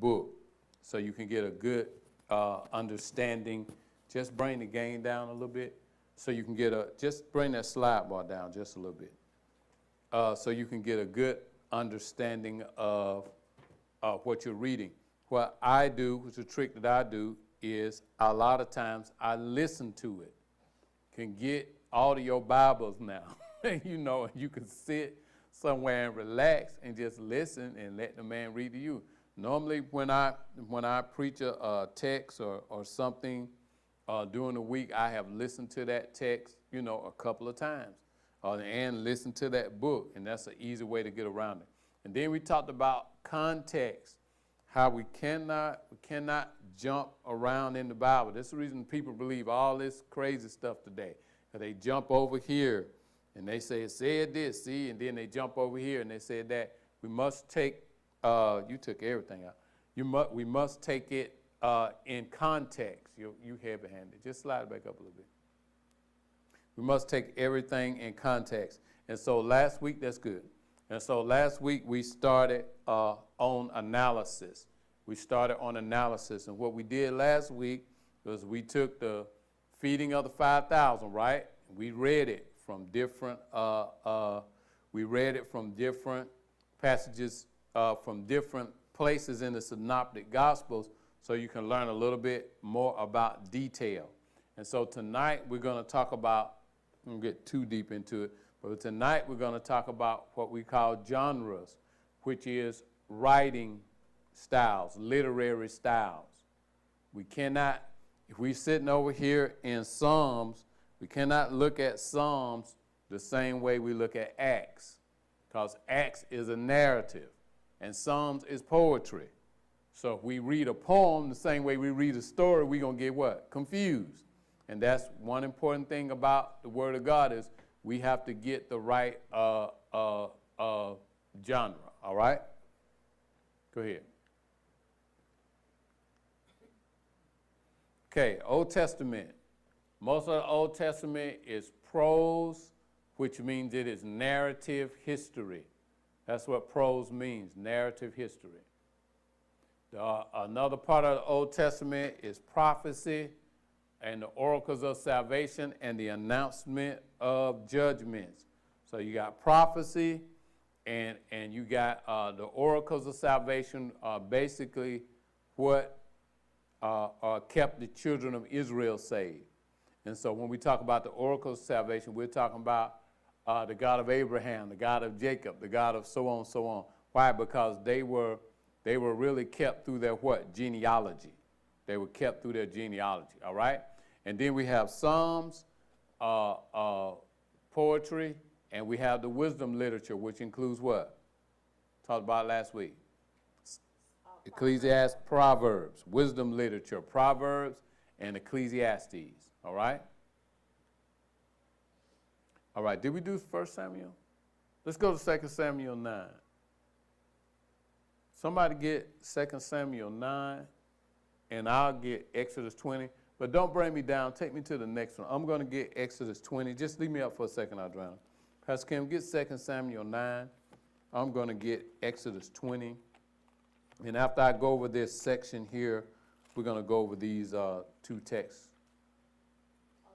book so you can get a good understanding. Just bring the gain down a little bit so you can get just bring that slide bar down just a little bit so you can get a good understanding of what you're reading. What I do, which is a trick that I do, is a lot of times I listen to it. Can get all of your Bibles now, you can sit somewhere and relax and just listen and let the man read to you. Normally when I preach a text or something during the week, I have listened to that text, a couple of times and listened to that book, and that's an easy way to get around it. And then we talked about context, how we cannot jump around in the Bible. That's the reason people believe all this crazy stuff today. They jump over here and they say, it said this, see, and then they jump over here and they said that. We must take, you took everything out. We must take it in context. You heavy-handed. Just slide it back up a little bit. We must take everything in context. And so last week, that's good. And so last week we started on analysis. We started on analysis. And what we did last week was we took the feeding of the 5,000, right? We read it from different passages from different places in the Synoptic Gospels so you can learn a little bit more about detail. And so tonight we're going to talk about, I don't get too deep into it, but tonight we're going to talk about what we call genres, which is writing styles, literary styles. We cannot, if we're sitting over here in Psalms, we cannot look at Psalms the same way we look at Acts, because Acts is a narrative and Psalms is poetry. So if we read a poem the same way we read a story, we're going to get what? Confused. And that's one important thing about the Word of God is we have to get the right genre, all right? Go ahead. Okay, Old Testament. Most of the Old Testament is prose, which means it is narrative history. That's what prose means, narrative history. Another part of the Old Testament is prophecy and the oracles of salvation and the announcement of judgments. So you got prophecy and you got the oracles of salvation are basically what kept the children of Israel saved. And so when we talk about the oracles of salvation, we're talking about the God of Abraham, the God of Jacob, the God of so on and so on. Why? Because they were really kept through their what? Genealogy. They were kept through their genealogy, all right? And then we have Psalms, poetry, and we have the wisdom literature, which includes what? Talked about last week. Ecclesiastes, Proverbs, wisdom literature, Proverbs, and Ecclesiastes, all right? All right, did we do 1 Samuel? Let's go to 2 Samuel 9. Somebody get 2 Samuel 9, and I'll get Exodus 20. But don't bring me down. Take me to the next one. I'm going to get Exodus 20. Just leave me up for a second. I'll drown. Pastor Kim, get 2 Samuel 9. I'm going to get Exodus 20. And after I go over this section here, we're going to go over these two texts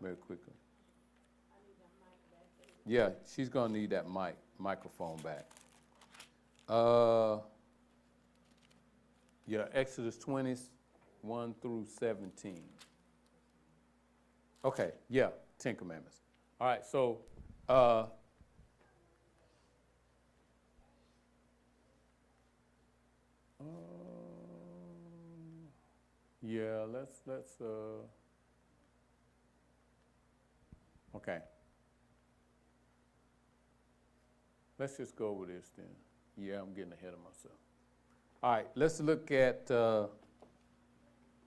very quickly. Yeah, she's going to need that microphone back. Yeah, Exodus 20, 1 through 17. Okay, yeah, 10 Commandments. All right, so yeah, let's okay. Let's just go over this then. Yeah, I'm getting ahead of myself. All right, let's look at,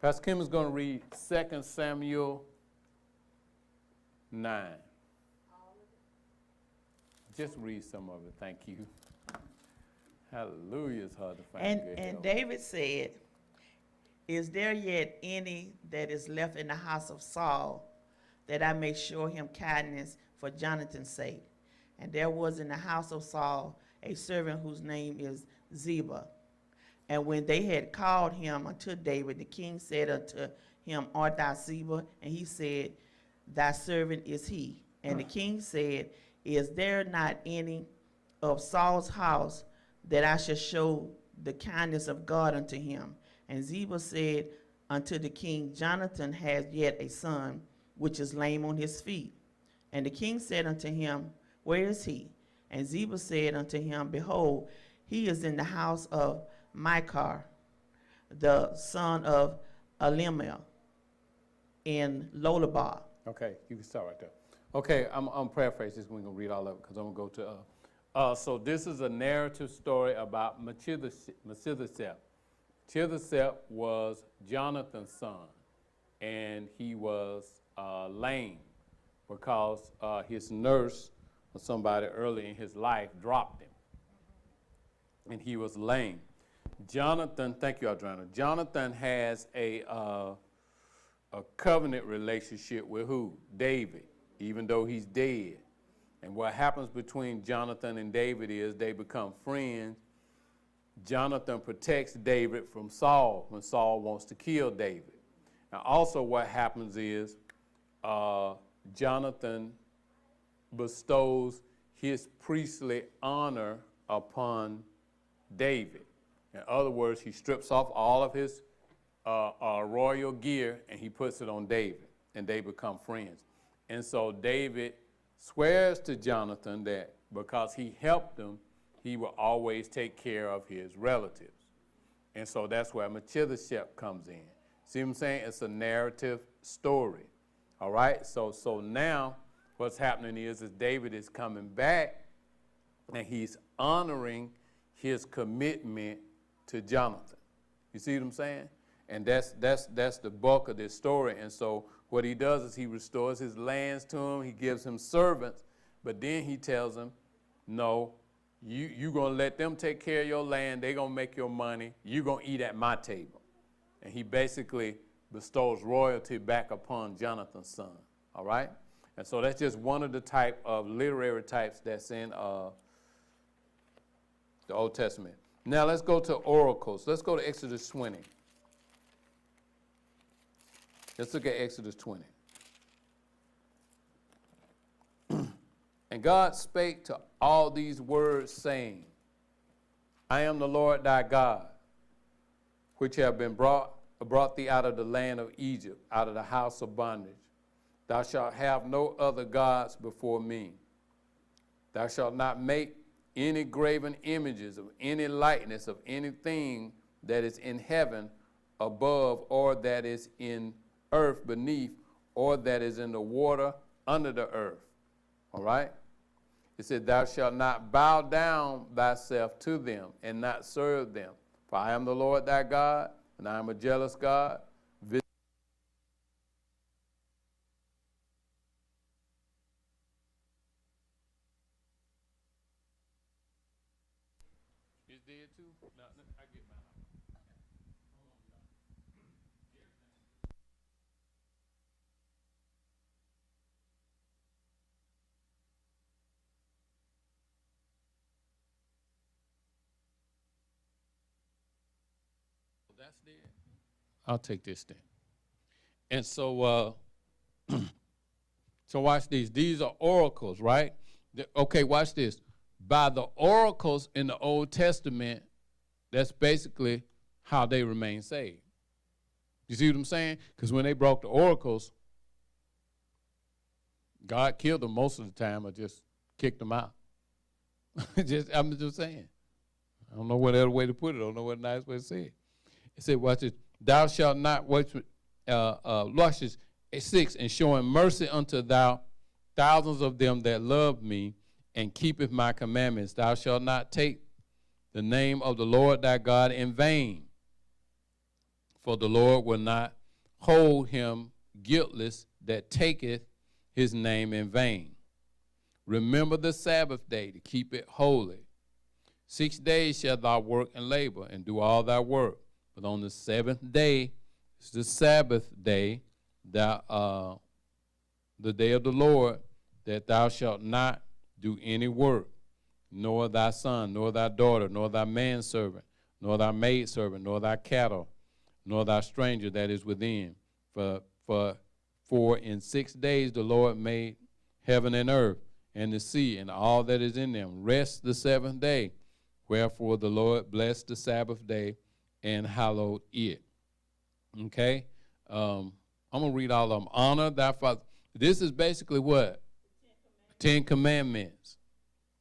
Pastor Kim is going to read 2 Samuel 9. Just read some of it, thank you. Hallelujah, it's hard to find good And help. David said, is there yet any that is left in the house of Saul, that I may show him kindness for Jonathan's sake? And there was in the house of Saul a servant whose name is Ziba. And when they had called him unto David, the king said unto him, Art thou Ziba? And he said, Thy servant is he. And the king said, Is there not any of Saul's house that I should show the kindness of God unto him? And Ziba said unto the king, Jonathan has yet a son, which is lame on his feet. And the king said unto him, Where is he? And Ziba said unto him, Behold, he is in the house of Micah, the son of Elimelech, in Lolabar. Okay, you can start right there. Okay, I'm paraphrasing this. We're going to read all of it because I'm going to go to, so this is a narrative story about Mephibosheth. Mephibosheth was Jonathan's son, and he was lame because his nurse or somebody early in his life dropped him, and he was lame. Jonathan, thank you, Adriana. Jonathan has a covenant relationship with who? David, even though he's dead. And what happens between Jonathan and David is they become friends. Jonathan protects David from Saul when Saul wants to kill David. Now, also what happens is Jonathan bestows his priestly honor upon David. In other words, he strips off all of his royal gear and he puts it on David, and they become friends. And so David swears to Jonathan that because he helped him, he will always take care of his relatives. And so that's where Mephibosheth comes in. See what I'm saying? It's a narrative story. All right? So now what's happening is David is coming back and he's honoring his commitment to Jonathan. You see what I'm saying? And that's the bulk of this story. And so what he does is he restores his lands to him. He gives him servants. But then he tells him, no, you're going to let them take care of your land. They're going to make your money. You're going to eat at my table. And he basically bestows royalty back upon Jonathan's son. All right? And so that's just one of the type of literary types that's in the Old Testament. Now let's go to oracles. Let's go to Exodus 20. Let's look at Exodus 20. And God spake to all these words, saying, I am the Lord thy God, which have been brought thee out of the land of Egypt, out of the house of bondage. Thou shalt have no other gods before me. Thou shalt not make any graven images of any likeness of anything that is in heaven above, or that is in earth beneath, or that is in the water under the earth. All right? It said, thou shalt not bow down thyself to them and not serve them. For I am the Lord thy God, and I am a jealous God. Is dead too? No, I get mine. That's dead. I'll take this then. And so, so watch these. These are oracles, right? Okay, watch this. By the oracles in the Old Testament, that's basically how they remain saved. You see what I'm saying? Because when they broke the oracles, God killed them most of the time or just kicked them out. I'm just saying. I don't know what other way to put it. I don't know what a nice way to say it. It said, watch this. Thou shalt not, watch this, 6, and showing mercy unto thou thousands of them that love me and keepeth my commandments. Thou shalt not take the name of the Lord thy God in vain, for the Lord will not hold him guiltless that taketh his name in vain. Remember the Sabbath day to keep it holy. 6 days shalt thou work and labor and do all thy work. But on the seventh day is the Sabbath day, the day of the Lord, that thou shalt not do any work, nor thy son, nor thy daughter, nor thy manservant, nor thy maidservant, nor thy cattle, nor thy stranger that is within. For in 6 days the Lord made heaven and earth, and the sea, and all that is in them. Rest the seventh day. Wherefore the Lord blessed the Sabbath day and hallowed it. Okay? I'm going to read all of them. Honor thy father. This is basically what? Ten Commandments.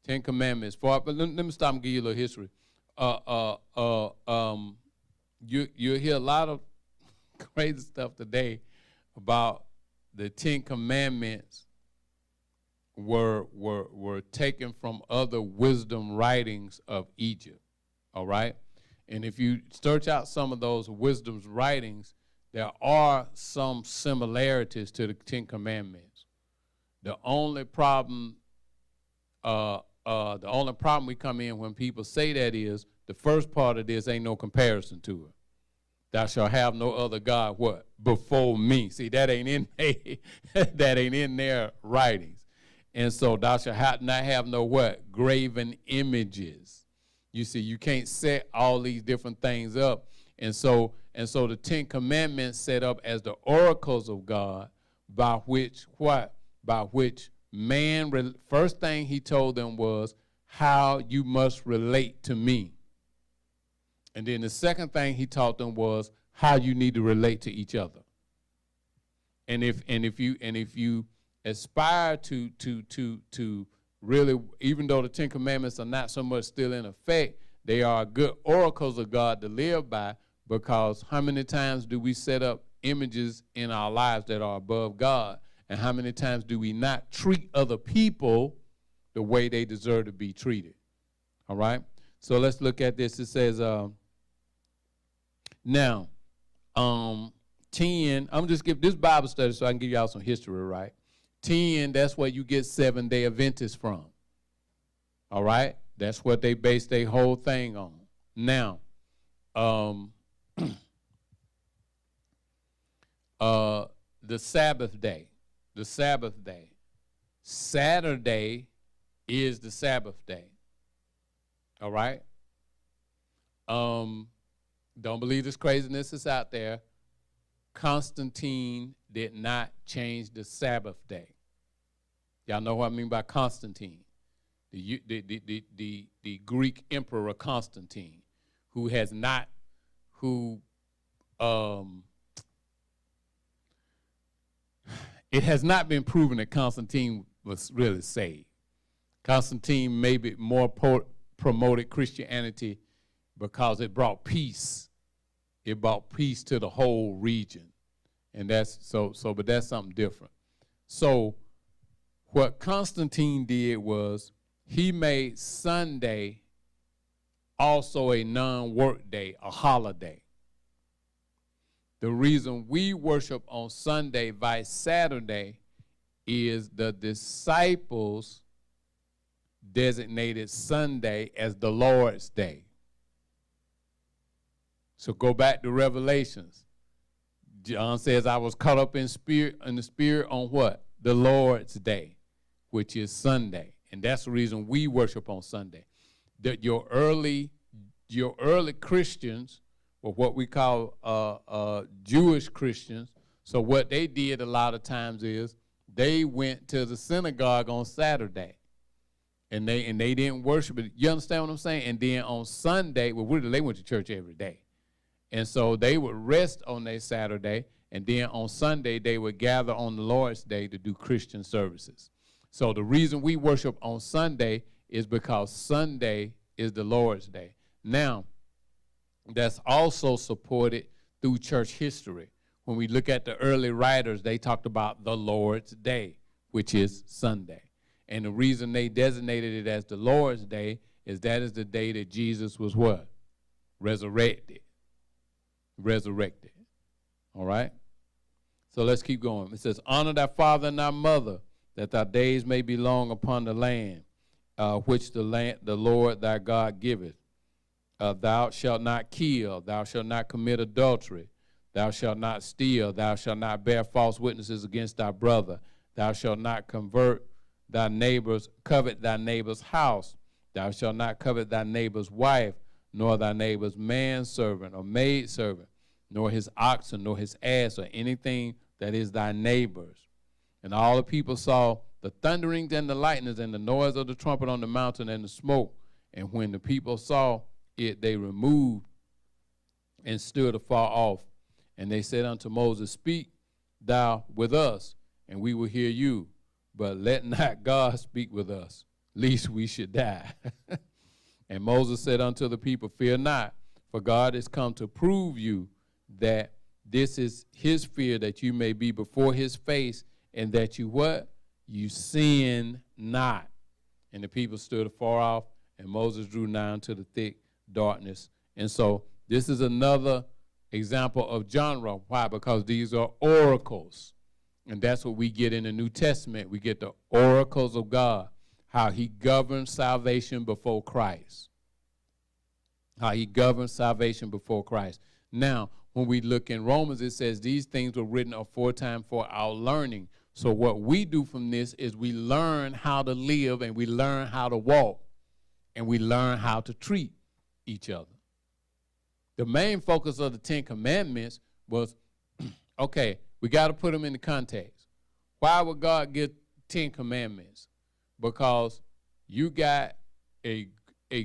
Ten Commandments. But let me stop and give you a little history. You hear a lot of crazy stuff today about the Ten Commandments were taken from other wisdom writings of Egypt. All right? And if you search out some of those wisdom writings, there are some similarities to the Ten Commandments. The only problem we come in when people say that is the first part of this ain't no comparison to it. Thou shalt have no other God what? Before me. See, that ain't in that ain't in their writings. And so thou shalt not have no what? Graven images. You see, you can't set all these different things up. And so the Ten Commandments set up as the oracles of God by which what? By which man, first thing he told them was how you must relate to me. And then the second thing he taught them was how you need to relate to each other. And if you aspire to really, even though the Ten Commandments are not so much still in effect, they are good oracles of God to live by, because how many times do we set up images in our lives that are above God? And how many times do we not treat other people the way they deserve to be treated? All right? So let's look at this. It says, now, 10, I'm just give this Bible study so I can give y'all some history, right? 10, that's where you get Seventh-day Adventists from. All right? That's what they base their whole thing on. Now, the Sabbath day. The Sabbath day. Saturday is the Sabbath day. All right? Don't believe this craziness is out there. Constantine did not change the Sabbath day. Y'all know what I mean by Constantine. The Greek emperor Constantine, it has not been proven that Constantine was really saved. Constantine maybe more promoted Christianity because it brought peace. It brought peace to the whole region. And that's but that's something different. So what Constantine did was he made Sunday also a non-work day, a holiday. The reason we worship on Sunday by Saturday is the disciples designated Sunday as the Lord's day. So go back to Revelations. John says, I was caught up in the spirit on what? The Lord's day, which is Sunday. And that's the reason we worship on Sunday. That your early Christians, or what we call Jewish Christians, so what they did a lot of times is they went to the synagogue on Saturday. And they didn't worship it. You understand what I'm saying? And then on Sunday, they went to church every day. And so they would rest on their Saturday, and then on Sunday they would gather on the Lord's Day to do Christian services. So the reason we worship on Sunday is because Sunday is the Lord's Day. Now, that's also supported through church history. When we look at the early writers, they talked about the Lord's Day, which is Sunday. And the reason they designated it as the Lord's Day is that is the day that Jesus was what? Resurrected. All right? So let's keep going. It says, honor thy father and thy mother, that thy days may be long upon the land, which the Lord thy God giveth. Thou shalt not kill, thou shalt not commit adultery, thou shalt not steal, thou shalt not bear false witnesses against thy brother, thou shalt not covet thy neighbor's house, thou shalt not covet thy neighbor's wife, nor thy neighbor's manservant or maidservant, nor his oxen, nor his ass, or anything that is thy neighbor's. And all the people saw the thunderings and the lightnings and the noise of the trumpet on the mountain and the smoke. And when the people saw it, they removed and stood afar off. And they said unto Moses, Speak thou with us, and we will hear you. But let not God speak with us, lest we should die. And Moses said unto the people, Fear not, for God is come to prove you that this is his fear, that you may be before his face, and that you what? You sin not. And the people stood afar off, and Moses drew nigh unto the thick darkness. And so this is another example of genre. Why? Because these are oracles. And that's what we get in the New Testament. We get the oracles of God, how he governs salvation before Christ. How he governs salvation before Christ. Now, when we look in Romans, it says these things were written aforetime for our learning. So what we do from this is we learn how to live, and we learn how to walk, and we learn how to treat each other. The main focus of the Ten Commandments was, okay, we got to put them in the context. Why would God give 10 commandments? Because you got a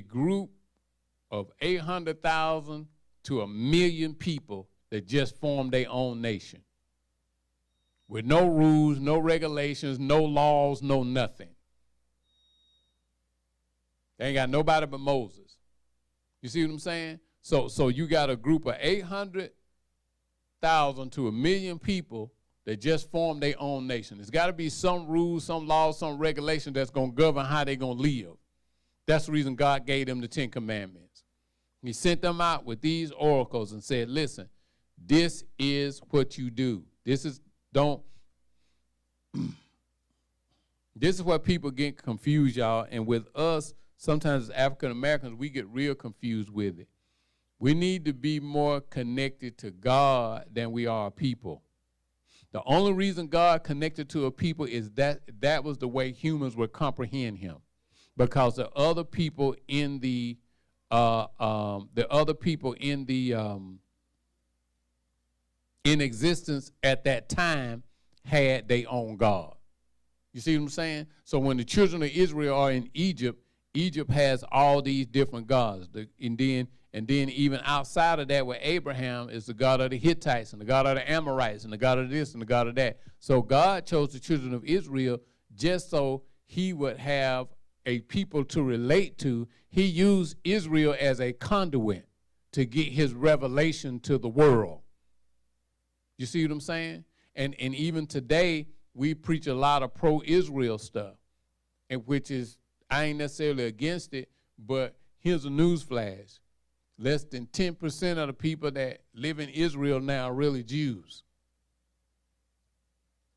group of 800,000 to 1 million people that just formed their own nation. With no rules, no regulations, no laws, no nothing. They ain't got nobody but Moses. You see what I'm saying? So you got a group of 800,000 to 1 million people that just formed their own nation. There's got to be some rules, some laws, some regulation that's going to govern how they're going to live. That's the reason God gave them the 10 Commandments. He sent them out with these oracles and said, listen, this is what you do. This is what people get confused, y'all. And with us, sometimes as African Americans, we get real confused with it. We need to be more connected to God than we are people. The only reason God connected to a people is that was the way humans would comprehend him, because the other people in in existence at that time had their own God. You see what I'm saying? So when the children of Israel are in Egypt, Egypt has all these different gods. And then even outside of that, with Abraham is the God of the Hittites and the God of the Amorites and the God of this and the God of that. So God chose the children of Israel just so he would have a people to relate to. He used Israel as a conduit to get his revelation to the world. You see what I'm saying? And even today, we preach a lot of pro-Israel stuff, and which is, I ain't necessarily against it, but here's a news flash. Less than 10% of the people that live in Israel now are really Jews.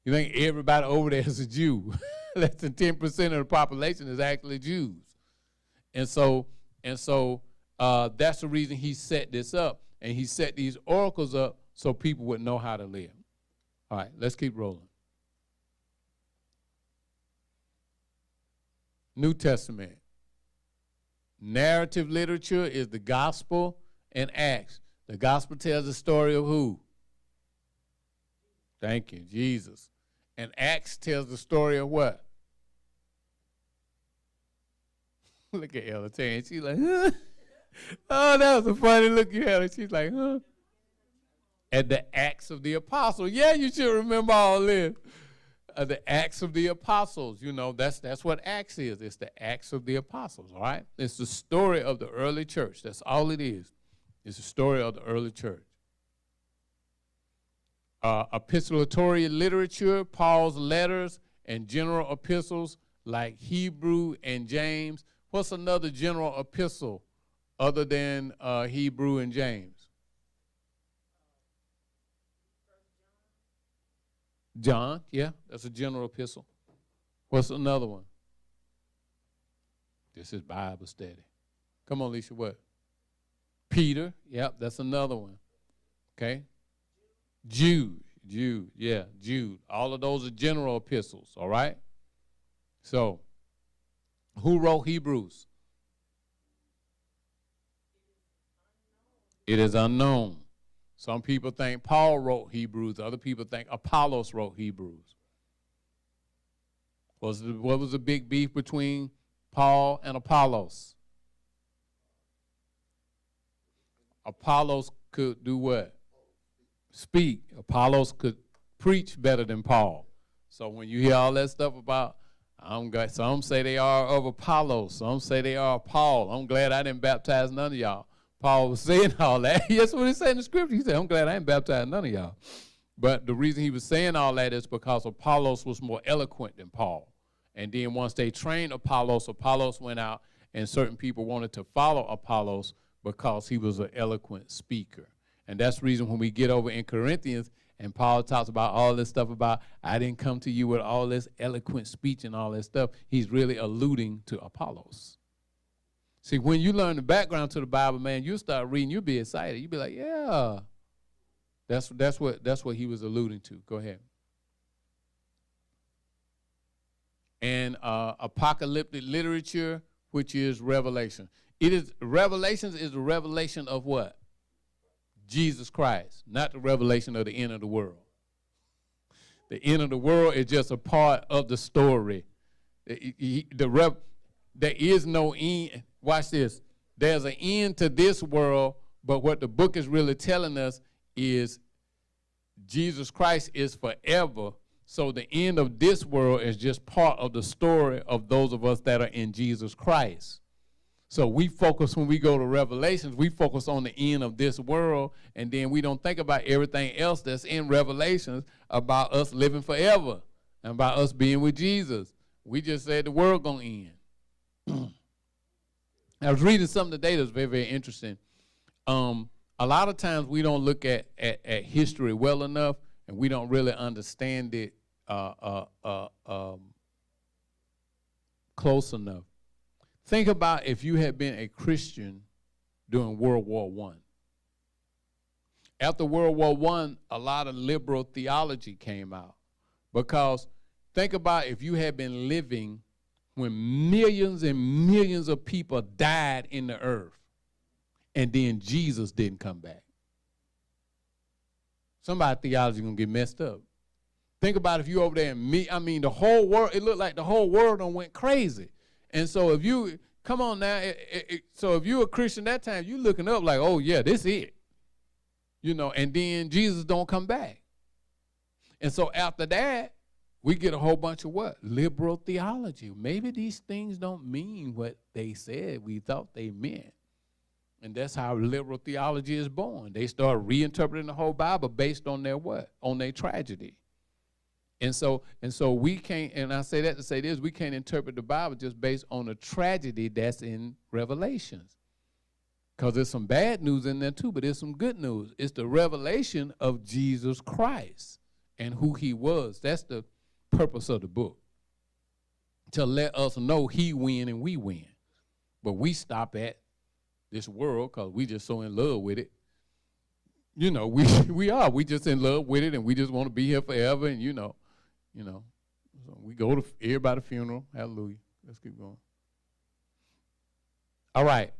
You think everybody over there is a Jew? Less than 10% of the population is actually Jews. And so that's the reason he set this up. And he set these oracles up so people would know how to live. All right, let's keep rolling. New Testament. Narrative literature is the gospel and Acts. The gospel tells the story of who? Thank you, Jesus. And Acts tells the story of what? Look at Ella Tan. She's like, huh? Oh, that was a funny look you had. She's like, huh? At the Acts of the Apostles. Yeah, you should remember all this. The Acts of the Apostles, you know, that's what Acts is. It's the Acts of the Apostles, all right? It's the story of the early church. That's all it is. It's the story of the early church. Epistolatory literature, Paul's letters and general epistles like Hebrew and James. What's another general epistle other than Hebrew and James? John, yeah, that's a general epistle. What's another one? This is Bible study. Come on, Alicia, what? Peter, yep, that's another one. Okay? Jude, yeah, Jude. All of those are general epistles, all right? So, who wrote Hebrews? It is unknown. Some people think Paul wrote Hebrews. Other people think Apollos wrote Hebrews. What was the big beef between Paul and Apollos? Apollos could do what? Speak. Apollos could preach better than Paul. So when you hear all that stuff about, some say they are of Apollos, some say they are of Paul. I'm glad I didn't baptize none of y'all. Paul was saying all that. That's what he said in the scripture. He said, I'm glad I didn't baptize none of y'all. But the reason he was saying all that is because Apollos was more eloquent than Paul. And then once they trained Apollos, Apollos went out, and certain people wanted to follow Apollos because he was an eloquent speaker. And that's the reason when we get over in Corinthians, and Paul talks about all this stuff about, I didn't come to you with all this eloquent speech and all that stuff, he's really alluding to Apollos. See, when you learn the background to the Bible, man, you start reading, you'll be excited. You'll be like, yeah. That's what he was alluding to. Go ahead. And apocalyptic literature, which is Revelation. Revelations is the revelation of what? Jesus Christ, not the revelation of the end of the world. The end of the world is just a part of the story. There is no end. Watch this. There's an end to this world, but what the book is really telling us is Jesus Christ is forever. So the end of this world is just part of the story of those of us that are in Jesus Christ. So we focus, when we go to Revelations, we focus on the end of this world, and then we don't think about everything else that's in Revelations about us living forever and about us being with Jesus. We just said the world gonna end. I was reading something today that was very, very interesting. A lot of times we don't look at history well enough, and we don't really understand it close enough. Think about if you had been a Christian during World War I. After World War I, a lot of liberal theology came out. Because think about if you had been living when millions and millions of people died in the earth, and then Jesus didn't come back. Somebody's theology going to get messed up. Think about if you over there and the whole world, it looked like the whole world done went crazy. And so if you, come on now, so if you're a Christian that time, you looking up like, oh yeah, this it. And then Jesus don't come back. And so after that, we get a whole bunch of what? Liberal theology. Maybe these things don't mean what they said we thought they meant. And that's how liberal theology is born. They start reinterpreting the whole Bible based on their what? On their tragedy. And so we can't, and I say that to say this, we can't interpret the Bible just based on the tragedy that's in Revelations. Because there's some bad news in there too, but there's some good news. It's the revelation of Jesus Christ and who he was. That's the purpose of the book. To let us know he win and we win. But we stop at this world because we just so in love with it. We just in love with it, and we just want to be here forever, and so we go to everybody's funeral. Hallelujah. Let's keep going. All right.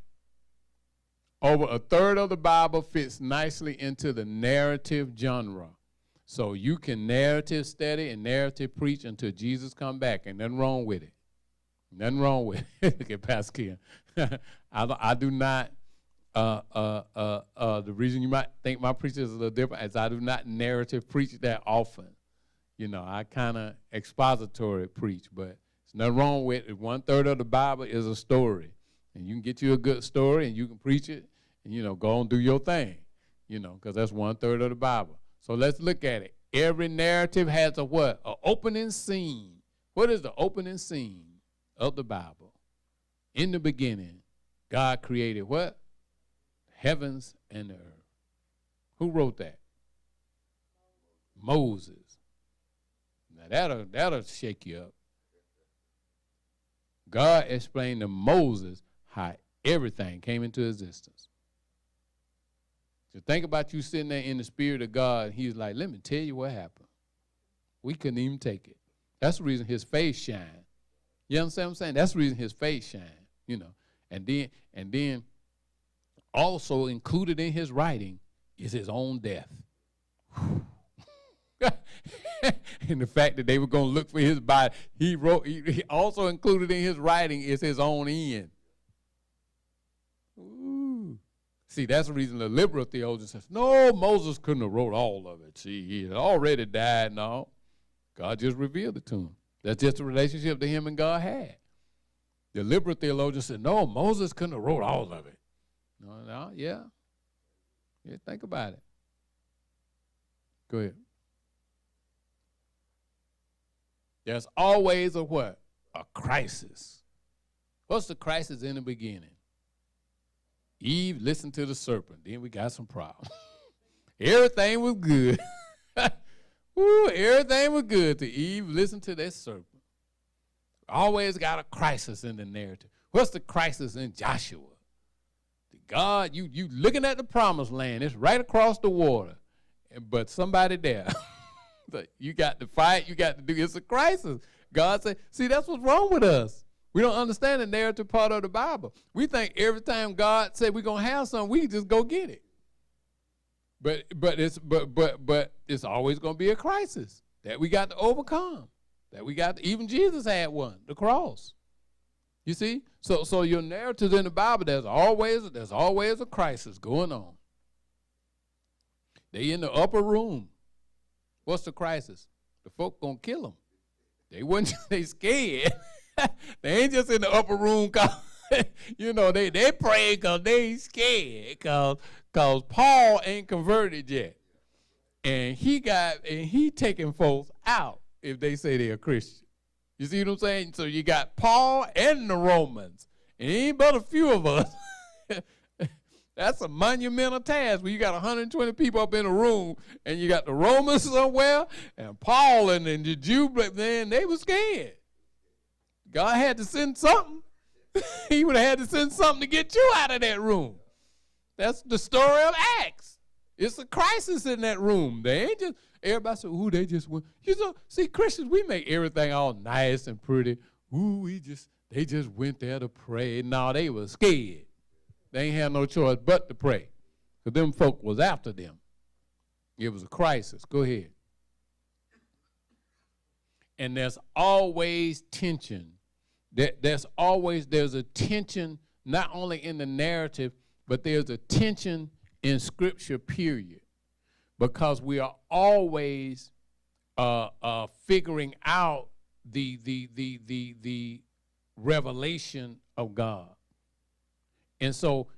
Over a third of the Bible fits nicely into the narrative genre. So you can narrative study and narrative preach until Jesus come back, and nothing wrong with it. Nothing wrong with it. Look at Pastor Ken. I do not, the reason you might think my preaching is a little different is I do not narrative preach that often. I kind of expository preach, but there's nothing wrong with it. 1/3 of the Bible is a story. And you can get you a good story and you can preach it and, go and do your thing, because that's 1/3 of the Bible. So let's look at it. Every narrative has a what? An opening scene. What is the opening scene of the Bible? In the beginning, God created what? Heavens and the earth. Who wrote that? Moses. Now that'll shake you up. God explained to Moses how everything came into existence. So think about you sitting there in the spirit of God, and he's like, let me tell you what happened. We couldn't even take it. That's the reason his face shined. You understand what I'm saying? That's the reason his face shined, And then Also included in his writing is his own death. And the fact that they were going to look for his body, he also included in his writing is his own end. Ooh. See, that's the reason the liberal theologian says, no, Moses couldn't have wrote all of it. See, he had already died. No, God just revealed it to him. That's just the relationship that him and God had. The liberal theologian said, no, Moses couldn't have wrote all of it. No, yeah. Yeah, think about it. Go ahead. There's always a what? A crisis. What's the crisis in the beginning? Eve listened to the serpent. Then we got some problems. Everything was good. Ooh, everything was good to Eve. Listen to that serpent. Always got a crisis in the narrative. What's the crisis in Joshua? God, you looking at the promised land. It's right across the water. But somebody there. You got to fight. You got to do. It's a crisis. God said, see, that's what's wrong with us. We don't understand the narrative part of the Bible. We think every time God said we're going to have something, we just go get it. But it's always going to be a crisis that we got to overcome. That we got to, even Jesus had one, the cross. You see? So your narratives in the Bible, there's always a crisis going on. They in the upper room. What's the crisis? The folk gonna kill them. They scared. They ain't just in the upper room cause they pray because they scared cause Paul ain't converted yet. And he taking folks out if they say they're a Christian. You see what I'm saying? So you got Paul and the Romans. And ain't but a few of us. That's a monumental task when you got 120 people up in a room and you got the Romans somewhere and Paul and the Jew, man, they were scared. God had to send something. He would have had to send something to get you out of that room. That's the story of Acts. It's a crisis in that room. They ain't just, everybody said, ooh, they just went. See, Christians, we make everything all nice and pretty. Ooh, they just went there to pray. No, they were scared. They ain't had no choice but to pray. Because them folk was after them. It was a crisis. Go ahead. And there's always tension. There's a tension not only in the narrative, but there's a tension in Scripture, period. Because we are always figuring out the revelation of God. And so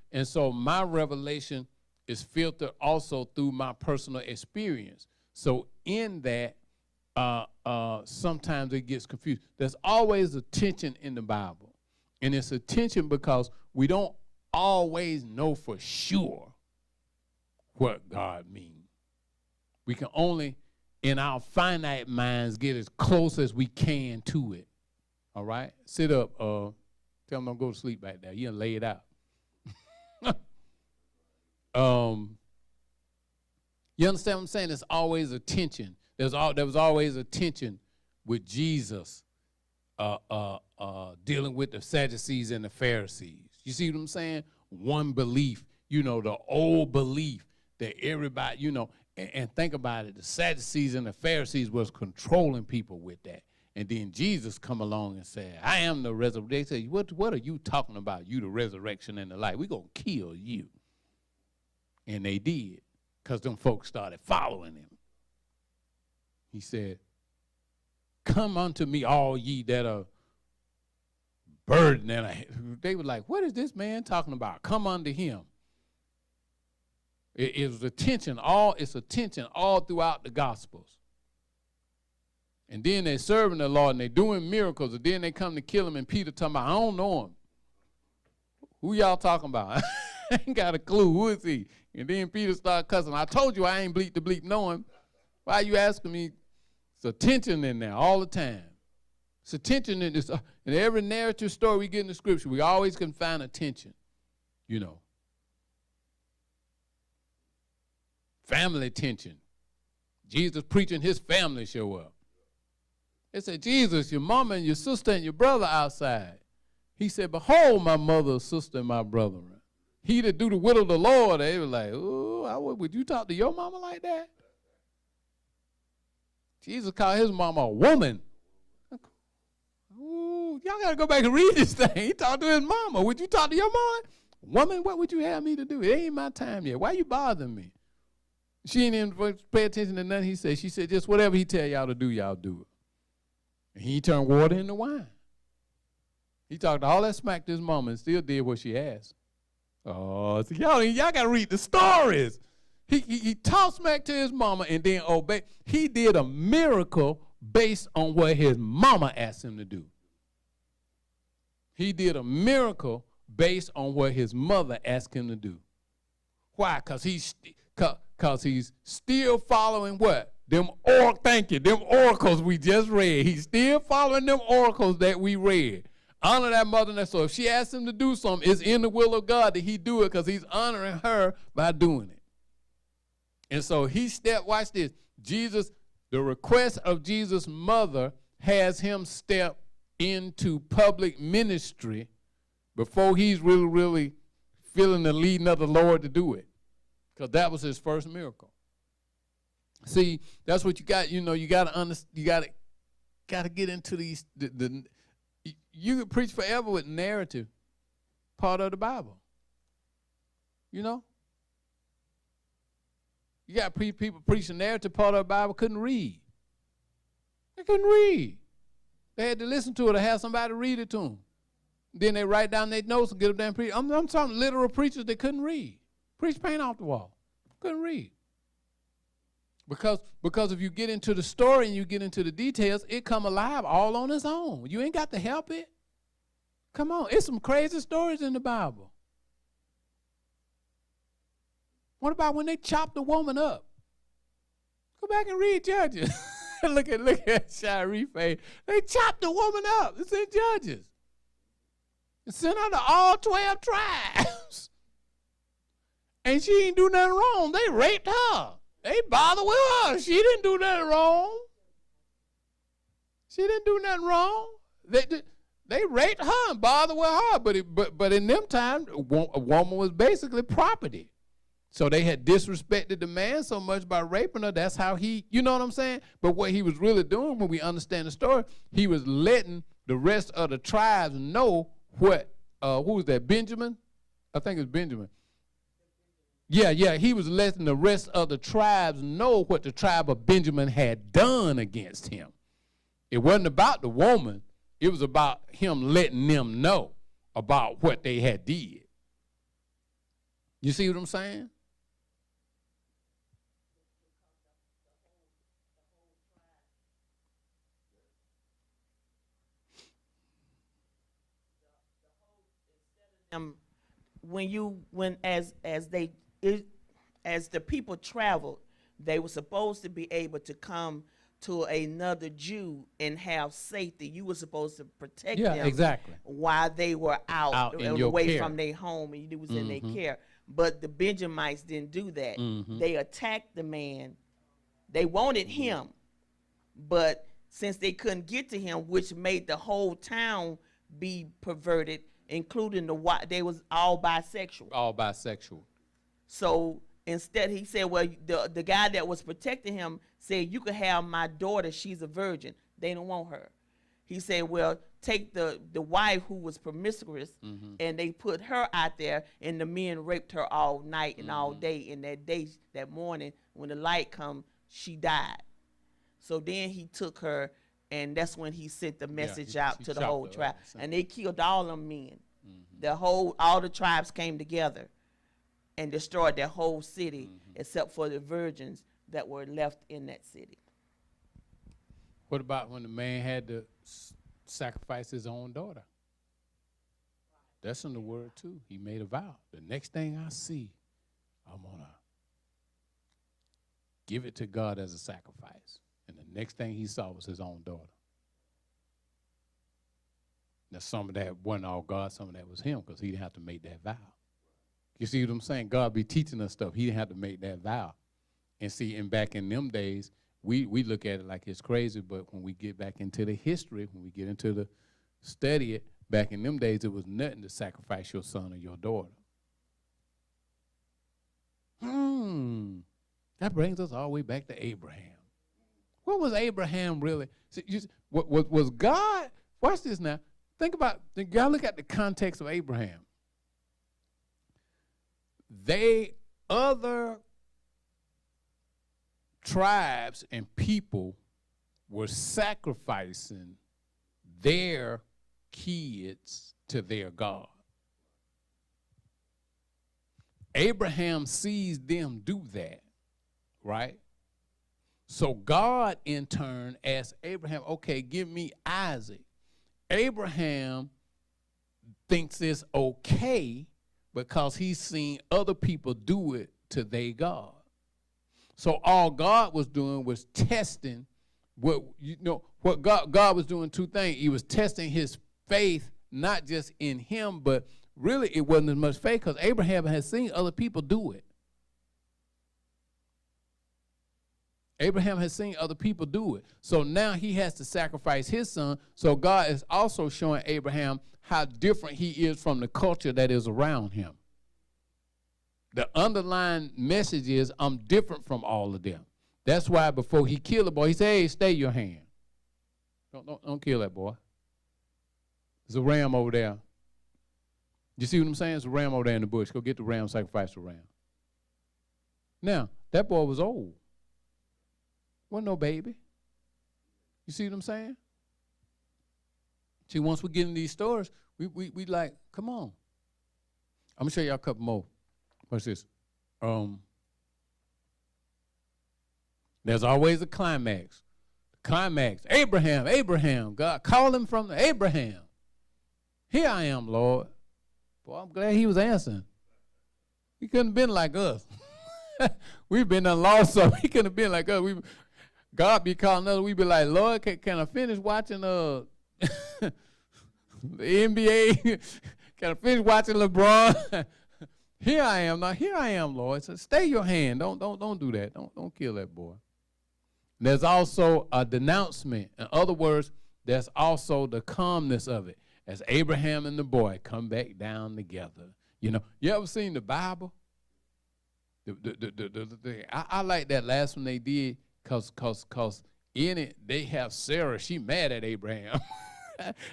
my revelation is filtered also through my personal experience. So in that, sometimes it gets confused. There's always a tension in the Bible. And it's a tension because we don't always know for sure what God means. We can only, in our finite minds, get as close as we can to it. All right? Sit up. Tell them don't go to sleep back there. You done lay it out. You understand what I'm saying? There's always a tension. There was always a tension with Jesus dealing with the Sadducees and the Pharisees. You see what I'm saying? One belief, the old belief that everybody, and think about it, the Sadducees and the Pharisees was controlling people with that. And then Jesus come along and said, I am the resurrection. They say, what are you talking about? You the resurrection and the life. We're going to kill you. And they did, because them folks started following him. He said, come unto me, all ye that are burdened. And they were like, what is this man talking about? Come unto him. It was a tension. It's a tension all throughout the Gospels. And then they're serving the Lord and they're doing miracles. And then they come to kill him and Peter talking about, I don't know him. Who y'all talking about? I ain't got a clue. Who is he? And then Peter started cussing. I told you I ain't bleep to bleep know him. Why are you asking me? It's a tension in there all the time. It's a tension in this. In every narrative story we get in the Scripture, we always can find a tension. Family tension. Jesus preaching, his family show up. They said, Jesus, your mama and your sister and your brother outside. He said, behold, my mother, sister, and my brethren. he that do the will of the Lord, they were like, oh, would you talk to your mama like that? Jesus called his mama a woman. Ooh, y'all got to go back and read this thing. He talked to his mama. Would you talk to your mama? Woman, what would you have me to do? It ain't my time yet. Why you bothering me? She ain't even pay attention to nothing he said. She said, just whatever he tell y'all to do, y'all do it. And he turned water into wine. He talked all that smack to his mama and still did what she asked. Oh, so y'all got to read the stories. He talked smack to his mama and then obeyed. He did a miracle based on what his mama asked him to do. He did a miracle based on what his mother asked him to do. Why? Because he's still following what? Them oracles we just read. He's still following them oracles that we read. Honor that mother. And so if she asks him to do something, it's in the will of God that he do it because he's honoring her by doing it. And so watch this. The request of Jesus' mother has him step into public ministry before he's really feeling the leading of the Lord to do it. Because that was his first miracle. See, that's what you got, you got to understand, you got to get into these, you can preach forever with narrative part of the Bible. You know? You got people preaching narrative part of the Bible couldn't read. They couldn't read. They had to listen to it or have somebody read it to them. Then they write down their notes and get them down preach. I'm talking literal preachers that couldn't read. Preach paint off the wall. Couldn't read. Because if you get into the story and you get into the details, it come alive all on its own. You ain't got to help it. Come on. It's some crazy stories in the Bible. What about when they chopped the woman up? Go back and read Judges. look at Shiree face. They chopped the woman up. It's in Judges. And sent her to all 12 tribes. And she didn't do nothing wrong. They raped her. They bothered with her. She didn't do nothing wrong. She didn't do nothing wrong. They raped her and bothered with her. But in them times, a woman was basically property. So they had disrespected the man so much by raping her. That's how you know what I'm saying? But what he was really doing when we understand the story, he was letting the rest of the tribes know what, who was that, Benjamin? I think it's Benjamin. Yeah, he was letting the rest of the tribes know what the tribe of Benjamin had done against him. It wasn't about the woman. It was about him letting them know about what they had did. You see what I'm saying? As the people traveled, they were supposed to be able to come to another Jew and have safety. You were supposed to protect them exactly. while they were out in away care. From their home, and you was in their care. But the Benjamites didn't do that. They attacked the man. They wanted him, but since they couldn't get to him, which made the whole town be perverted, including they was all bisexual. All bisexual. So instead, he said, well, the guy that was protecting him said, you could have my daughter. She's a virgin. They don't want her. He said, well, take the wife who was promiscuous, and they put her out there, and the men raped her all night and all day. And that morning, when the light come, she died. So then he took her, and that's when he sent the message out to the whole tribe. And they killed all them men. All the tribes came together and destroyed their whole city, except for the virgins that were left in that city. What about when the man had to sacrifice his own daughter? That's in the word too. He made a vow. The next thing I see, I'm going to give it to God as a sacrifice. And the next thing he saw was his own daughter. Now, some of that wasn't all God, some of that was him, because he didn't have to make that vow. You see what I'm saying? God be teaching us stuff. He didn't have to make that vow. And see, and back in them days, we look at it like it's crazy, but when we get back into the history, when we get into the study it, back in them days, it was nothing to sacrifice your son or your daughter. That brings us all the way back to Abraham. What was Abraham really? See, was God, watch this now. Think about, you got to look at the context of Abraham. Other tribes and people were sacrificing their kids to their God. Abraham sees them do that, right? So God, in turn, asked Abraham, okay, give me Isaac. Abraham thinks it's okay because he's seen other people do it to their God. So all God was doing was testing what God was doing two things. He was testing his faith, not just in him, but really it wasn't as much faith because Abraham had seen other people do it. Abraham has seen other people do it. So now he has to sacrifice his son. So God is also showing Abraham how different he is from the culture that is around him. The underlying message is, I'm different from all of them. That's why before he killed the boy, he said, hey, stay your hand. Don't kill that boy. There's a ram over there. You see what I'm saying? There's a ram over there in the bush. Go get the ram, sacrifice the ram. Now, that boy was old. Wasn't no baby. You see what I'm saying? See, once we get in these stories, we like, come on. I'm going to show y'all a couple more. What's this? There's always a climax. Climax. Abraham. God called him from the Abraham. Here I am, Lord. Boy, I'm glad he was answering. He couldn't have been like us. We've been lost, so he couldn't have been like us. God be calling us. We be like, Lord, can I finish watching the NBA? Can I finish watching LeBron? Here I am. Now, here I am, Lord. So stay your hand. Don't do that. Don't kill that boy. There's also a denouncement. In other words, there's also the calmness of it. As Abraham and the boy come back down together. You ever seen the Bible? I like that last one they did because in it they have Sarah. She mad at Abraham.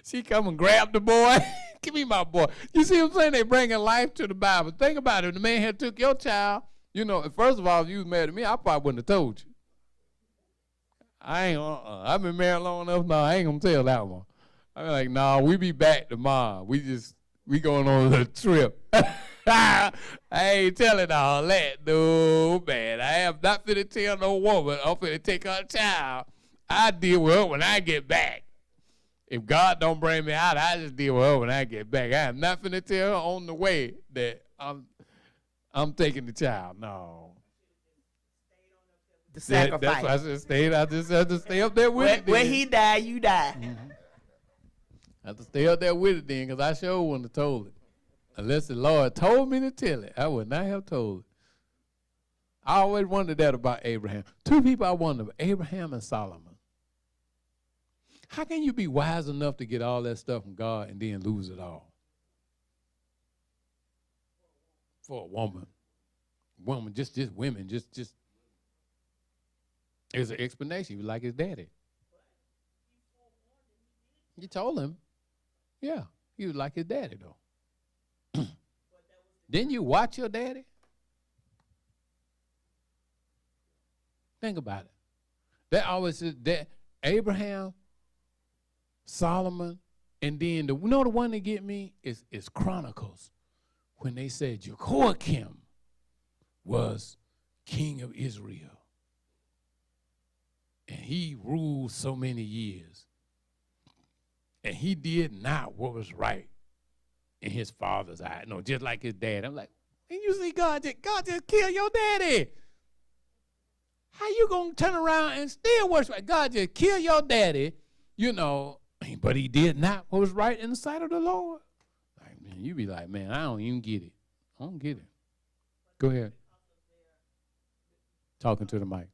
She come and grab the boy. Give me my boy. You see what I'm saying? They bringing life to the Bible. Think about it. If the man had took your child, first of all, if you was mad at me, I probably wouldn't have told you. I've been married long enough now. I ain't going to tell that one. I'm like, nah, we be back tomorrow. We going on a trip. I ain't telling all that, no, man. I am not finna tell no woman I'm finna take her child. I deal with her when I get back. If God don't bring me out, I just deal with her when I get back. I am not finna tell her on the way that I'm taking the child. No. The sacrifice. That's why I just stayed. I just had to stay up there with it. Where he died, you die. Mm-hmm. I have to stay up there with it then, because I sure wouldn't have told it. Unless the Lord told me to tell it, I would not have told it. I always wondered that about Abraham. Two people I wonder, Abraham and Solomon. How can you be wise enough to get all that stuff from God and then lose it all? For a woman. Just women, just. There's an explanation. He was like his daddy. You told him. Yeah, he was like his daddy, though. Didn't you watch your daddy? Think about it. That always is that Abraham, Solomon, and then the one that get me is Chronicles, when they said Jehoiakim was king of Israel. And he ruled so many years. And he did not what was right in his father's eye. No, just like his dad. I'm like, and you see God just killed your daddy. How you going to turn around and still worship? God just killed your daddy, but he did not what was right in the sight of the Lord. Like, man, you be like, man, I don't even get it. I don't get it. Go ahead. Talking to the mic.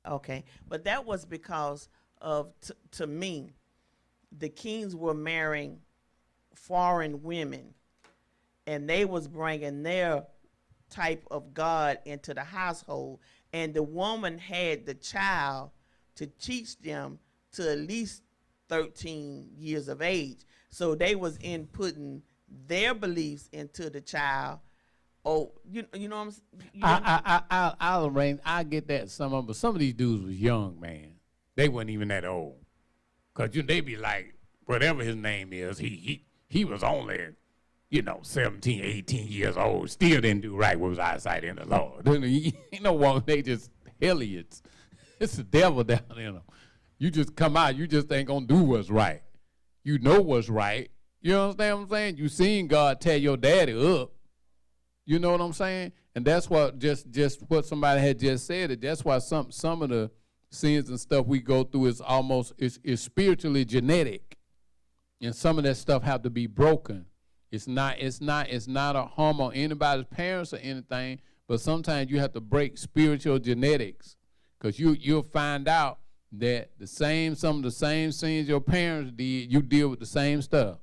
Okay, but that was because of, to me, the kings were marrying foreign women, and they was bringing their type of God into the household, and the woman had the child to teach them to at least 13 years of age. So they was inputting their beliefs into the child. Oh, you know what I'm saying? I'll arrange. I get that some of them, but some of these dudes was young, man. They wasn't even that old. Cause they be like, whatever his name is, he was only, 17, 18 years old. Still didn't do right with his eyesight in the Lord. They just hellions. It's the devil down in them. You just come out, you just ain't gonna do what's right. You know what's right. You understand what I'm saying? You seen God tell your daddy up. You know what I'm saying? And that's what just what somebody had just said. That's why some of the sins and stuff we go through is almost is spiritually genetic, and some of that stuff have to be broken. It's not a harm on anybody's parents or anything, but sometimes you have to break spiritual genetics, because you'll find out that some of the same sins your parents did, you deal with the same stuff.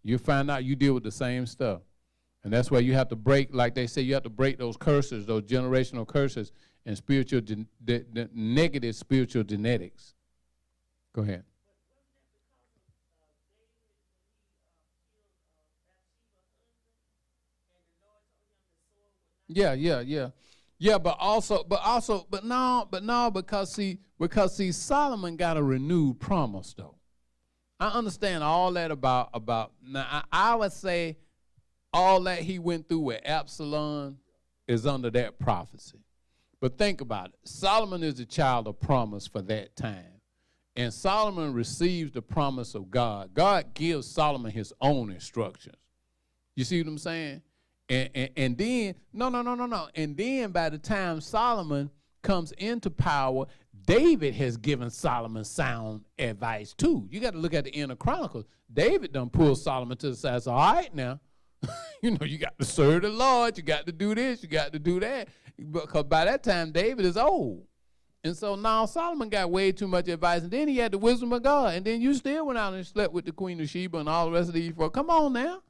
You'll find out you deal with the same stuff. And that's why you have to break, like they say, you have to break those curses, those generational curses, and spiritual the negative spiritual genetics. Go ahead. Yeah, but no, because Solomon got a renewed promise though. I understand all that about now. I would say all that he went through with Absalom is under that prophecy. But think about it. Solomon is the child of promise for that time. And Solomon receives the promise of God. God gives Solomon his own instructions. You see what I'm saying? And then, no. And then by the time Solomon comes into power, David has given Solomon sound advice too. You got to look at the Inner Chronicles. David done pulled Solomon to the side. So, all right now, you got to serve the Lord. You got to do this. You got to do that. Because by that time, David is old. And so now Solomon got way too much advice. And then he had the wisdom of God. And then you still went out and slept with the Queen of Sheba and all the rest of these folks. Come on now.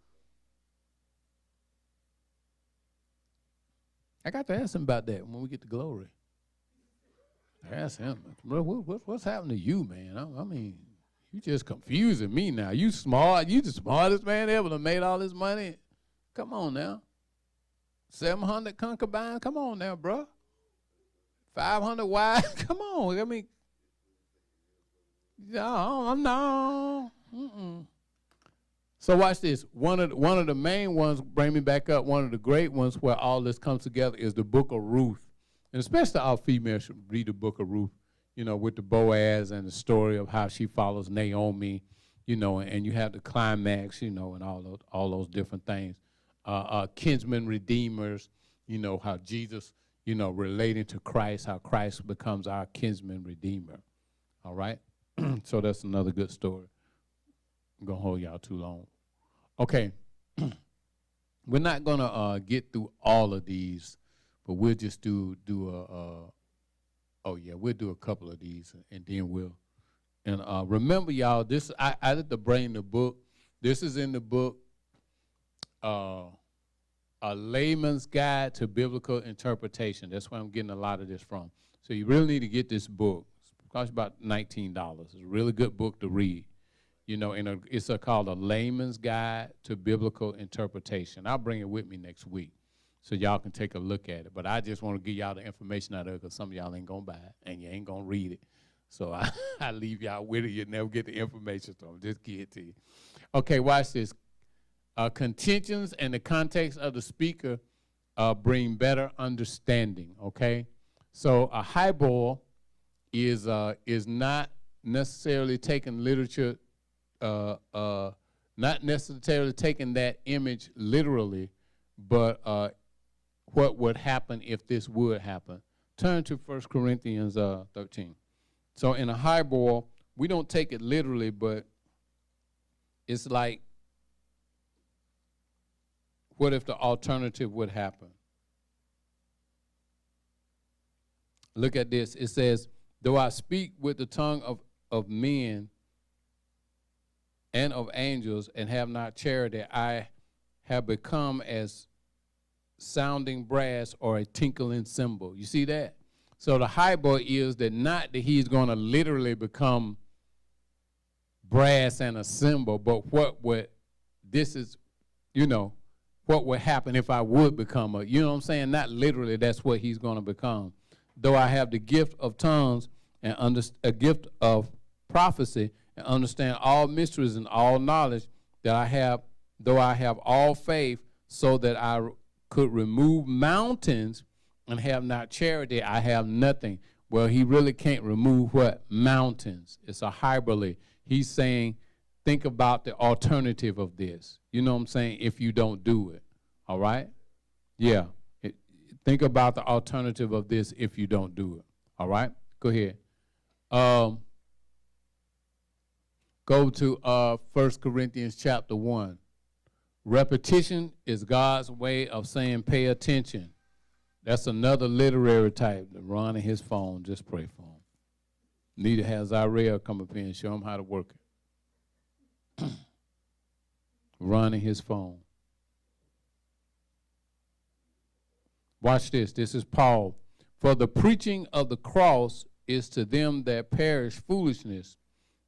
I got to ask him about that when we get to glory. I asked him, what's happened to you, man? I mean, you just confusing me now. You smart. You the smartest man ever that made all this money. Come on now. 700 concubines. Come on now, bro. 500 wives. Come on. I mean, no. So watch this. One of the main ones, bring me back up, one of the great ones where all this comes together is the book of Ruth. And especially our females should read the book of Ruth, with the Boaz and the story of how she follows Naomi, and you have the climax, and all those different things. Kinsmen redeemers, how Jesus, relating to Christ, how Christ becomes our kinsman redeemer. All right? So that's another good story. I'm going to hold y'all too long. Okay. We're not going to get through all of these, but we'll just we'll do a couple of these, and then we'll. And remember, y'all, this I had to bring the book. This is in the book, A Layman's Guide to Biblical Interpretation. That's where I'm getting a lot of this from. So you really need to get this book. It costs about $19. It's a really good book to read. It's called A Layman's Guide to Biblical Interpretation. I'll bring it with me next week so y'all can take a look at it. But I just want to give y'all the information out of it because some of y'all ain't going to buy it and you ain't going to read it. So I leave y'all with it. You'll never get the information, so I'll just give it to you. Okay, watch this. Contentions and the context of the speaker bring better understanding, okay? So a highball is not necessarily taking literature not necessarily taking that image literally, but what would happen if this would happen. Turn to 1 Corinthians 13. So in a highball, we don't take it literally, but it's like, what if the alternative would happen? Look at this. It says, though I speak with the tongue of men and of angels, and have not charity, I have become as sounding brass or a tinkling cymbal. You see that? So the hypo is that not that he's going to literally become brass and a cymbal, but what would happen if I would become you know what I'm saying? Not literally that's what he's going to become. Though I have the gift of tongues and a gift of prophecy and understand all mysteries and all knowledge, though I have all faith so that I could remove mountains and have not charity, I have nothing. Well, he really can't remove what? Mountains. It's a hyperbole. He's saying, think about the alternative of this. You know what I'm saying? If you don't do it. All right? Yeah. Think about the alternative of this if you don't do it. All right? Go ahead. Go to 1 Corinthians chapter 1. Repetition is God's way of saying pay attention. That's another literary type. Ron and his phone, just pray for him. Need to have Zariah come up here and show him how to work it. Ron and his phone. Watch this. This is Paul. For the preaching of the cross is to them that perish foolishness,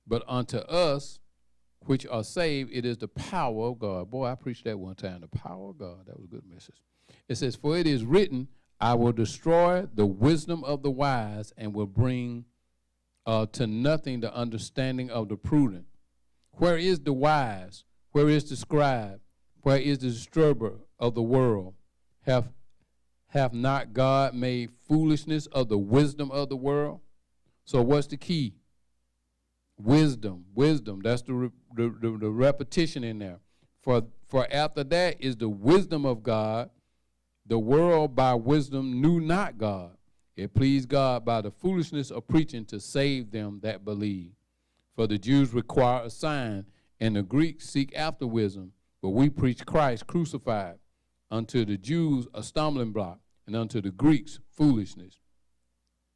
but unto us which are saved, it is the power of God. Boy, I preached that one time, the power of God. That was a good message. It says, for it is written, I will destroy the wisdom of the wise and will bring to nothing the understanding of the prudent. Where is the wise? Where is the scribe? Where is the disturber of the world? Have not God made foolishness of the wisdom of the world? So what's the key? Wisdom. That's the repetition in there. For after that is the wisdom of God. The world by wisdom knew not God. It pleased God by the foolishness of preaching to save them that believe. For the Jews require a sign, and the Greeks seek after wisdom. But we preach Christ crucified, unto the Jews a stumbling block, and unto the Greeks foolishness.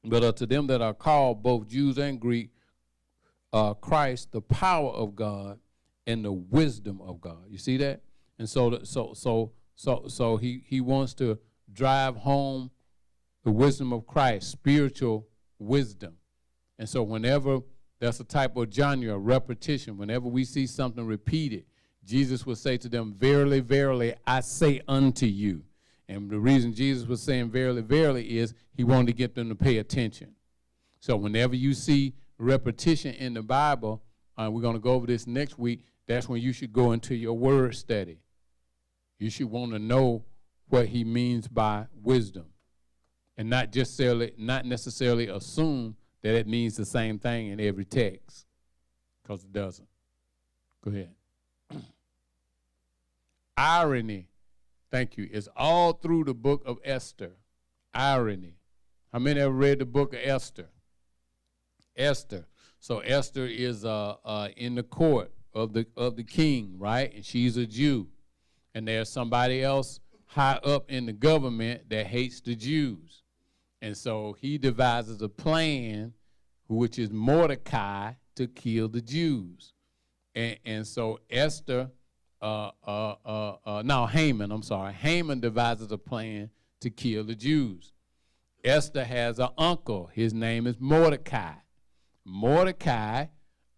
But unto them that are called, both Jews and Greek, Christ, the power of God and the wisdom of God. You see that? And so he wants to drive home the wisdom of Christ, spiritual wisdom. And so whenever that's a type of genre, repetition, whenever we see something repeated, Jesus would say to them, verily, verily, I say unto you. And the reason Jesus was saying verily, verily is he wanted to get them to pay attention. So whenever you see repetition in the Bible, we're going to go over this next week, that's when you should go into your word study. You should want to know what he means by wisdom and not necessarily assume that it means the same thing in every text, because it doesn't. Go ahead. Irony, thank you, is all through the book of Esther. Irony. How many have read the book of Esther? Esther. So Esther is in the court of the king, right? And she's a Jew. And there's somebody else high up in the government that hates the Jews. And so he devises a plan, which is Mordecai, to kill the Jews. And so Esther, Haman devises a plan to kill the Jews. Esther has an uncle. His name is Mordecai. Mordecai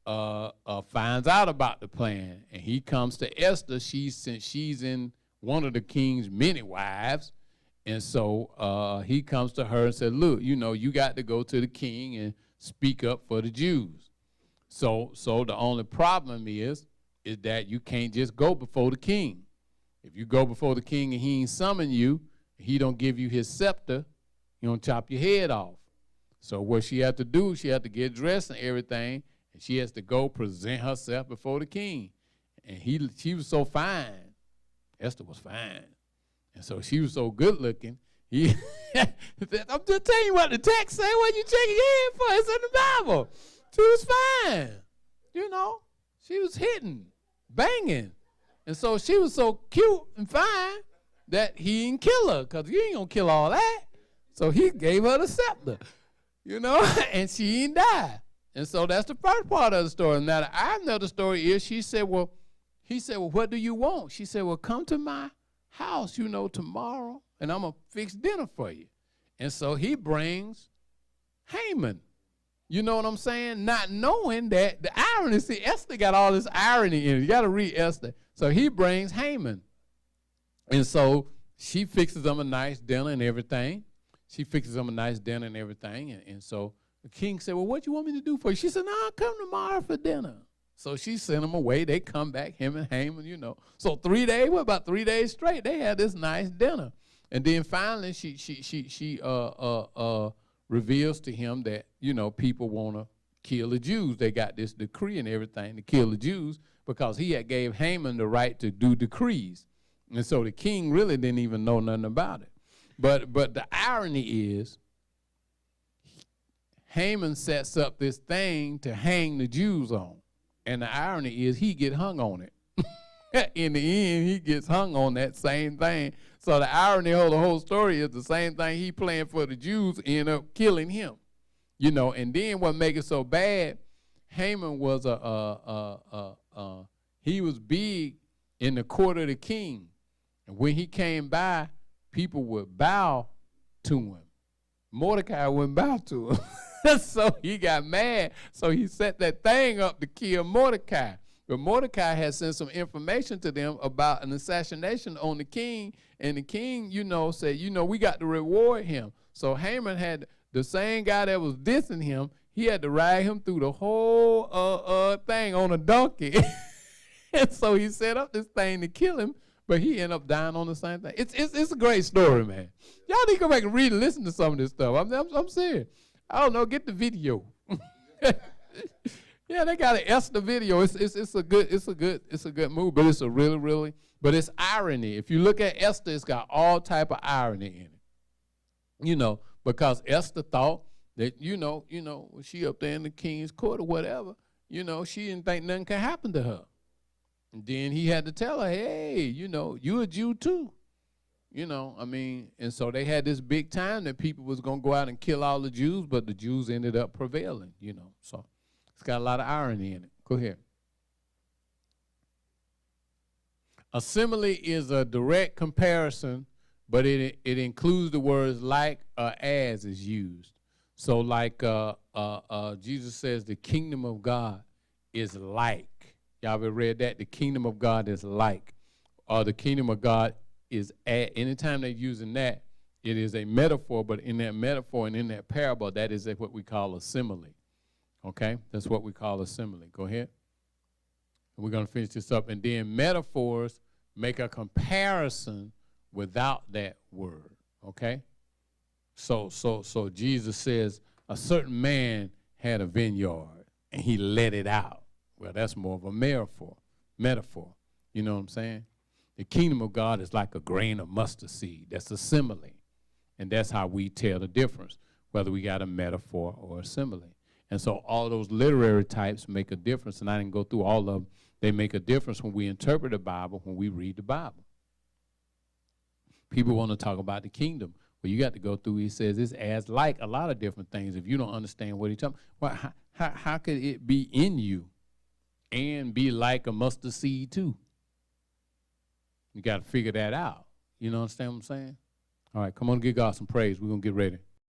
finds out about the plan, and he comes to Esther. Since she's in one of the king's many wives, and so he comes to her and said, look, you got to go to the king and speak up for the Jews. So the only problem is that you can't just go before the king. If you go before the king and he ain't summon you, he don't give you his scepter, he don't chop your head off. So what she had to do, she had to get dressed and everything, and she has to go present herself before the king. And she was so fine. Esther was fine. And so she was so good looking. I'm just telling you what the text say. What you checking your head for? It's in the Bible. She was fine. She was hitting, banging. And so she was so cute and fine that he didn't kill her, because you ain't going to kill all that. So he gave her the scepter, and she didn't die. And so that's the first part of the story. Now, the other story is he said, well, what do you want? She said, well, come to my house, tomorrow, and I'm going to fix dinner for you. And so he brings Haman. You know what I'm saying? Not knowing that the irony, see, Esther got all this irony in it. You got to read Esther. So he brings Haman. And so she fixes them a nice dinner and everything. And so the king said, well, what do you want me to do for you? She said, no, I'll come tomorrow for dinner. So she sent them away. They come back, him and Haman, So 3 days, about 3 days straight, they had this nice dinner. And then finally she reveals to him that, people want to kill the Jews. They got this decree and everything to kill the Jews because he had gave Haman the right to do decrees. And so the king really didn't even know nothing about it. But the irony is Haman sets up this thing to hang the Jews on. And the irony is he get hung on it. In the end, he gets hung on that same thing. So the irony of the whole story is the same thing he planned for the Jews end up killing him. And then what make it so bad, Haman was he was big in the court of the king. And when he came by, people would bow to him. Mordecai wouldn't bow to him. So he got mad. So he set that thing up to kill Mordecai. But Mordecai had sent some information to them about an assassination on the king. And the king, said, we got to reward him. So Haman had the same guy that was dissing him. He had to ride him through the whole thing on a donkey. And so he set up this thing to kill him. But he ended up dying on the same thing. It's a great story, man. Y'all need to go back and read and listen to some of this stuff. I'm serious. I don't know. Get the video. Yeah, they got an Esther video. It's a good movie, but it's a really, but it's irony. If you look at Esther, it's got all type of irony in it. Because Esther thought that when she up there in the king's court or whatever, she didn't think nothing could happen to her. And then he had to tell her, hey, you a Jew too. And so they had this big time that people was going to go out and kill all the Jews, but the Jews ended up prevailing, So it's got a lot of irony in it. Go ahead. A simile is a direct comparison, but it includes the words like or as is used. So like Jesus says the kingdom of God is like. Y'all ever read that? The kingdom of God is like. Or the kingdom of God is at. Anytime they're using that, it is a metaphor, but in that metaphor and in that parable, that is what we call a simile. Okay? That's what we call a simile. Go ahead. And we're going to finish this up. And then metaphors make a comparison without that word. Okay? So Jesus says a certain man had a vineyard and he let it out. Well, that's more of a metaphor. You know what I'm saying? The kingdom of God is like a grain of mustard seed. That's a simile. And that's how we tell the difference, whether we got a metaphor or a simile. And so all those literary types make a difference, and I didn't go through all of them. They make a difference when we interpret the Bible, when we read the Bible. People want to talk about the kingdom. Well, you got to go through, he says, it's as like a lot of different things. If you don't understand what he's talking about, well, how could it be in you and be like a mustard seed too? You got to figure that out. You know, understand what I'm saying? All right, come on, give God some praise. We're going to get ready.